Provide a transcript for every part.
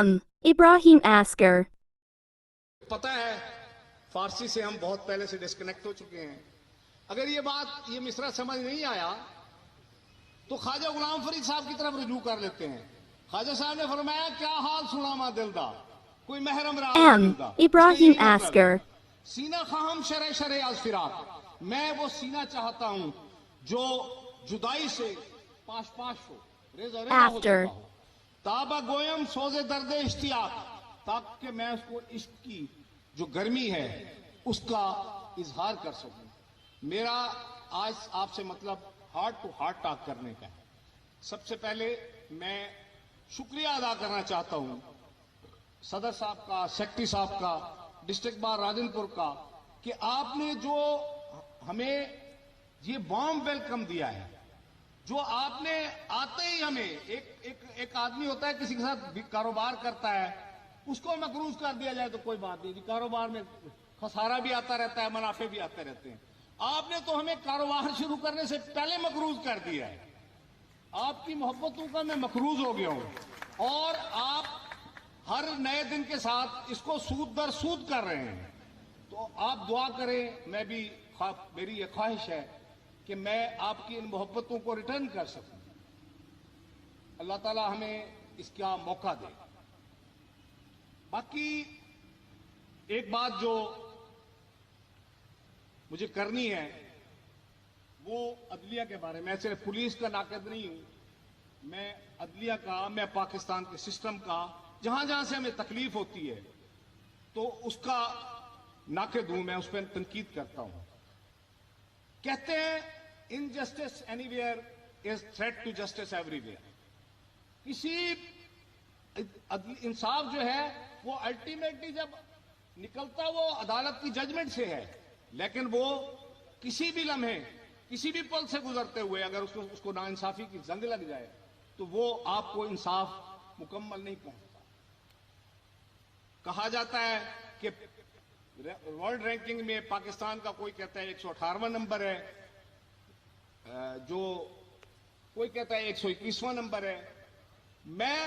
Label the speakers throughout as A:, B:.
A: M. Ibrahim Asker.
B: پتہ ہے فارسی سے ہم بہت پہلے سے ڈسکنیکٹ ہو چکے ہیں. اگر یہ مصرع سمجھ نہیں آیا تو خواجہ غلام فرید صاحب کی طرف رجوع کر لیتے ہیں. خواجہ صاحب نے فرمایا کیا حال سنا ما دل دا کوئی محرم راز
A: M.
B: دل دا.
A: Ibrahim Asker.
B: سینہ خواہم شرع از فراق میں وہ سینہ چاہتا ہوں جو جدائی سے پاش ہو ریزہ ہو
A: After.
B: چکا ہو. تابہ گویم سوز درد اشتیاق تاکہ میں اس کو عشق کی جو گرمی ہے اس کا اظہار کر سکوں. میرا آج آپ سے مطلب ہارٹ ٹو ہارٹ ٹاک کرنے کا ہے. سب سے پہلے میں شکریہ ادا کرنا چاہتا ہوں صدر صاحب کا, سیکٹری صاحب کا, ڈسٹرکٹ بار راجن پور کا, کہ آپ نے جو ہمیں یہ وارم ویلکم دیا ہے, جو آپ نے آتے ہی ہمیں ایک آدمی ہوتا ہے کسی کے ساتھ کاروبار کرتا ہے اس کو مقروض کر دیا جائے تو کوئی بات نہیں, کاروبار میں خسارہ بھی آتا رہتا ہے منافع بھی آتے رہتے ہیں. آپ نے تو ہمیں کاروبار شروع کرنے سے پہلے مقروض کر دیا ہے. آپ کی محبتوں کا میں مقروض ہو گیا ہوں اور آپ ہر نئے دن کے ساتھ اس کو سود در سود کر رہے ہیں. تو آپ دعا کریں, میں بھی میری یہ خواہش ہے کہ میں آپ کی ان محبتوں کو ریٹرن کر سکوں. اللہ تعالی ہمیں اس کا موقع دے. باقی ایک بات جو مجھے کرنی ہے وہ عدلیہ کے بارے میں. صرف پولیس کا ناقد نہیں ہوں, میں عدلیہ کا, میں پاکستان کے سسٹم کا, جہاں جہاں سے ہمیں تکلیف ہوتی ہے تو اس کا ناقد ہوں, میں اس پہ تنقید کرتا ہوں. کہتے ہیں injustice anywhere is threat to justice everywhere. کسی انصاف جو ہے وہ الٹیمیٹلی جب نکلتا وہ عدالت کی ججمنٹ سے ہے, لیکن وہ کسی بھی لمحے کسی بھی پل سے گزرتے ہوئے اگر اس کو ناانصافی کی زنگ لگ جائے تو وہ آپ کو انصاف مکمل نہیں پہنچتا. کہا جاتا ہے کہ ورلڈ رینکنگ میں پاکستان کا کوئی کہتا ہے 118واں نمبر ہے, جو کوئی کہتا ہے 121واں نمبر ہے. میں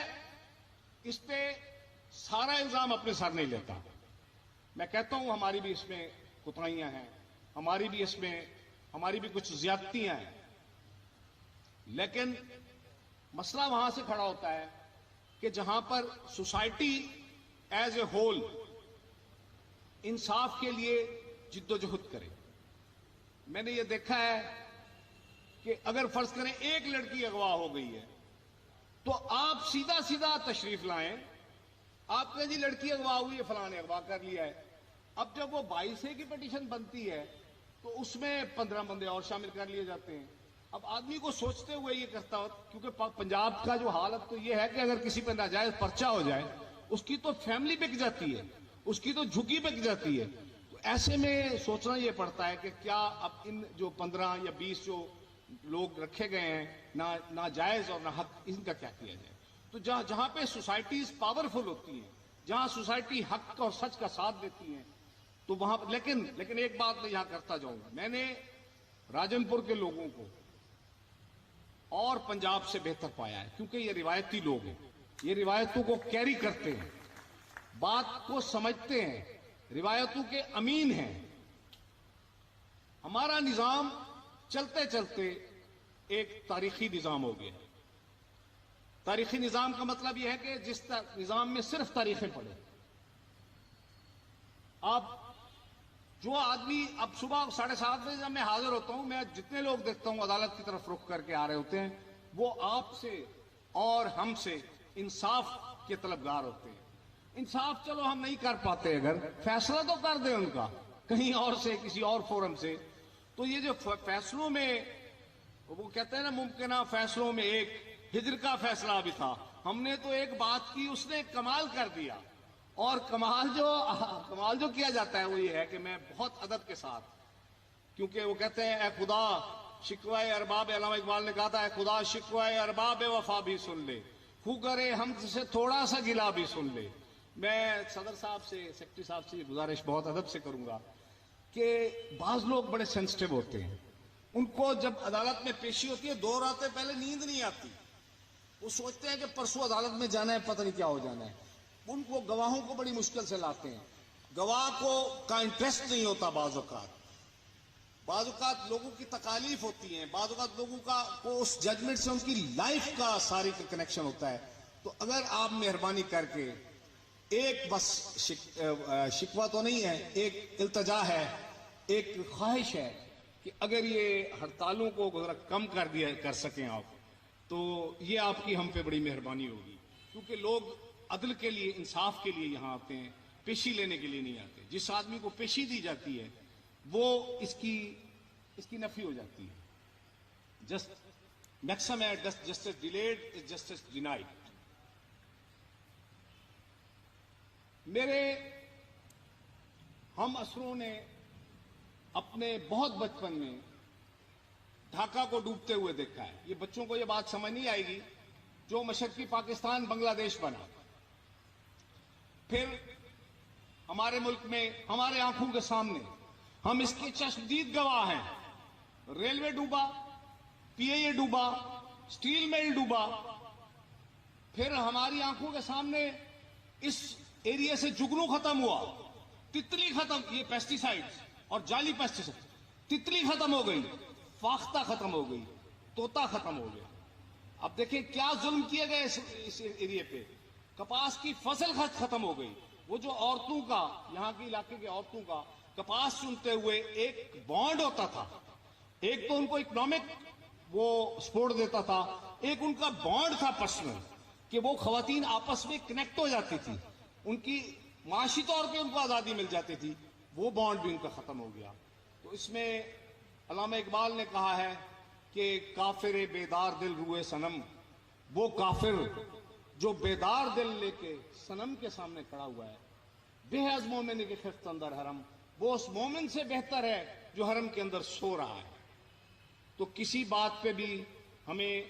B: اس پہ سارا الزام اپنے سر نہیں لیتا. میں کہتا ہوں ہماری بھی اس میں کوتاہیاں ہیں, ہماری بھی کچھ زیادتیاں ہیں, لیکن مسئلہ وہاں سے کھڑا ہوتا ہے کہ جہاں پر سوسائٹی ایز اے ہول انصاف کے لیے جد و جہد کرے. میں نے یہ دیکھا ہے کہ اگر فرض کریں ایک لڑکی اغوا ہو گئی ہے تو آپ سیدھا تشریف لائیں, آپ کہیں جی لڑکی اغوا ہوئی ہے, فلاں نے اغوا کر لیا ہے. اب جب وہ 22A کی پٹیشن بنتی ہے تو اس میں 15 بندے اور شامل کر لیے جاتے ہیں. اب آدمی کو سوچتے ہوئے یہ کرتا ہو, کیونکہ پنجاب کا جو حالت تو یہ ہے کہ اگر کسی پہ ناجائز پرچہ ہو جائے اس کی تو فیملی بک جاتی ہے, اس کی تو جھگی بک جاتی ہے. تو ایسے میں سوچنا یہ پڑتا ہے کہ کیا اب ان جو 15 یا 20 جو لوگ رکھے گئے ہیں ناجائز اور ناحق, ان کا کیا کیا جائے. تو جہاں پہ سوسائٹیز پاورفل ہوتی ہیں, جہاں سوسائٹی حق اور سچ کا ساتھ دیتی ہیں, تو وہاں لیکن ایک بات میں یہاں کرتا جاؤں گا. میں نے راجن پور کے لوگوں کو اور پنجاب سے بہتر پایا ہے, کیونکہ یہ روایتی لوگ ہیں, یہ روایتوں کو کیری کرتے ہیں, بات کو سمجھتے ہیں, روایتوں کے امین ہیں. ہمارا نظام چلتے چلتے ایک تاریخی نظام ہو گیا. تاریخی نظام کا مطلب یہ ہے کہ جس نظام میں صرف تاریخیں پڑھیں. اب جو آدمی اب صبح 7:30 بجے جب میں حاضر ہوتا ہوں, میں جتنے لوگ دیکھتا ہوں عدالت کی طرف رخ کر کے آ رہے ہوتے ہیں, وہ آپ سے اور ہم سے انصاف کے طلبگار ہوتے ہیں. انصاف چلو ہم نہیں کر پاتے, اگر فیصلہ تو کر دیں ان کا کہیں اور سے, کسی اور فورم سے. تو یہ جو فیصلوں میں وہ کہتے ہیں نا ممکنہ فیصلوں میں ایک ہجر کا فیصلہ بھی تھا, ہم نے تو ایک بات کی, اس نے کمال کر دیا. اور کمال جو کیا جاتا ہے وہ یہ ہے کہ میں بہت ادب کے ساتھ, کیونکہ وہ کہتے ہیں اے خدا شکوائے ارباب, علامہ اقبال نے کہا تھا اے خدا شکوائے ارباب وفا بھی سن لے, خو کرے ہم سے تھوڑا سا گلا بھی سن لے. میں صدر صاحب سے, سیکٹری صاحب سے یہ گزارش بہت ادب سے کروں گا کہ بعض لوگ بڑے سینسٹیو ہوتے ہیں, ان کو جب عدالت میں پیشی ہوتی ہے 2 راتیں پہلے نیند نہیں آتی. وہ سوچتے ہیں کہ پرسوں عدالت میں جانا ہے, پتہ نہیں کیا ہو جانا ہے. ان کو گواہوں کو بڑی مشکل سے لاتے ہیں. گواہ کو کا انٹرسٹ نہیں ہوتا بعض اوقات لوگوں کی تکالیف ہوتی ہیں, بعض اوقات لوگوں کو اس ججمنٹ سے ان کی لائف کا ساری کا کنیکشن ہوتا ہے. تو اگر آپ مہربانی کر کے ایک بس شکوہ تو نہیں ہے, ایک التجا ہے, ایک خواہش ہے کہ اگر یہ ہڑتالوں کو ذرا کم کر سکیں آپ, تو یہ آپ کی ہم پہ بڑی مہربانی ہوگی. کیونکہ لوگ عدل کے لیے, انصاف کے لیے یہاں آتے ہیں, پیشی لینے کے لیے نہیں آتے. جس آدمی کو پیشی دی جاتی ہے وہ اس کی نفی ہو جاتی ہے. میکسم ہے justice delayed is justice denied. میرے ہم اسروں نے اپنے بہت بچپن میں ڈھاکہ کو ڈوبتے ہوئے دیکھا ہے. یہ بچوں کو یہ بات سمجھ نہیں آئے گی جو مشرقی پاکستان بنگلہ دیش بنا, پھر ہمارے ملک میں ہمارے آنکھوں کے سامنے ہم اس کے چشمدید گواہ ہیں. ریلوے ڈوبا, پی اے ڈوبا, اسٹیل مل ڈوبا, پھر ہماری آنکھوں کے سامنے اس ایریا سے جگنو ختم ہوا, تتلی ختم, یہ پیسٹی سائیڈ اور جعلی پیسٹی سائیڈ, تتلی ختم ہو گئی, فاختہ ختم ہو گئی, طوطا ختم ہو گیا. اب دیکھیں کیا ظلم کیے گئے اس ایریا پہ. کپاس کی فصل ختم ہو گئی. وہ جو عورتوں کا, یہاں کے علاقے کے عورتوں کا کپاس چنتے ہوئے ایک بانڈ ہوتا تھا, ایک تو ان کو اکنامک وہ سپورٹ دیتا تھا, ایک ان کا بانڈ تھا پرسنل, کہ وہ خواتین آپس میں کنیکٹ ہو جاتی تھی, ان کی معاشی طور پہ ان کو آزادی مل جاتی تھی. وہ بانڈ بھی ان کا ختم ہو گیا. تو اس میں علامہ اقبال نے کہا ہے کہ کافر بیدار دل روئے صنم, وہ کافر جو بیدار دل لے کے صنم کے سامنے کھڑا ہوا ہے, بے از مومن کے خفت اندر حرم, وہ اس مومن سے بہتر ہے جو حرم کے اندر سو رہا ہے. تو کسی بات پہ بھی ہمیں